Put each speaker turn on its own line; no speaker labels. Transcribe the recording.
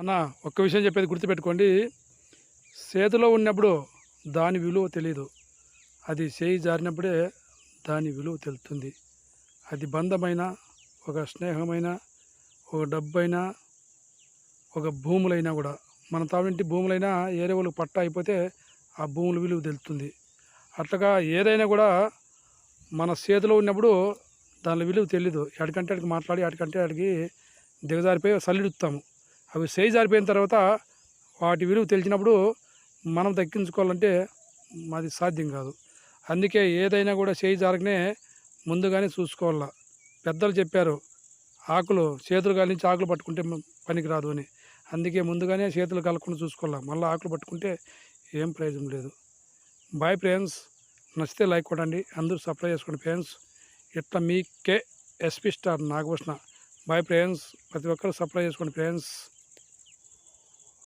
అన్న ఒక్క విషయం చెప్పేది గుర్తుపెట్టుకోండి. చేతిలో ఉన్నప్పుడు దాని విలువ తెలీదు. అది చేయి జారినప్పుడే దాని విలువ తెలుస్తుంది. అది బంధమైన, ఒక స్నేహమైన, ఒక డబ్బైనా, ఒక భూములైనా కూడా. మన తావింటి భూములైనా ఏరే వాళ్ళకి పట్టా అయిపోతే ఆ భూముల విలువ తెలుస్తుంది. అట్లాగా ఏదైనా కూడా మన చేతిలో ఉన్నప్పుడు దాని విలువ తెలీదు. ఎక్కడికంటే అక్కడికి మాట్లాడి ఎక్కడికంటే అక్కడికి దిగజారిపోయి సల్లిడుతాము. అవి చేయి జారిపోయిన తర్వాత వాటి విలువ తెలిసినప్పుడు మనం దక్కించుకోవాలంటే అది సాధ్యం కాదు. అందుకే ఏదైనా కూడా చేయి జారకనే ముందుగానే చూసుకోవాల. పెద్దలు చెప్పారు, ఆకులు చేతులు కాలించి ఆకులు పట్టుకుంటే పనికిరాదు అని. అందుకే ముందుగానే చేతులు కలగకుండా చూసుకోవాలా. మళ్ళీ ఆకులు పట్టుకుంటే ఏం ప్రయోజనం లేదు. Bye friends. నచ్చితే లైక్ కొట్టండి, అందరూ సబ్స్క్రైబ్ చేసుకోండి ఫ్రెండ్స్. ఇట్లా మీకే SP star Nagabhushana. Bye friends. ప్రతి ఒక్కరు సబ్స్క్రైబ్ చేసుకోండి ఫ్రెండ్స్.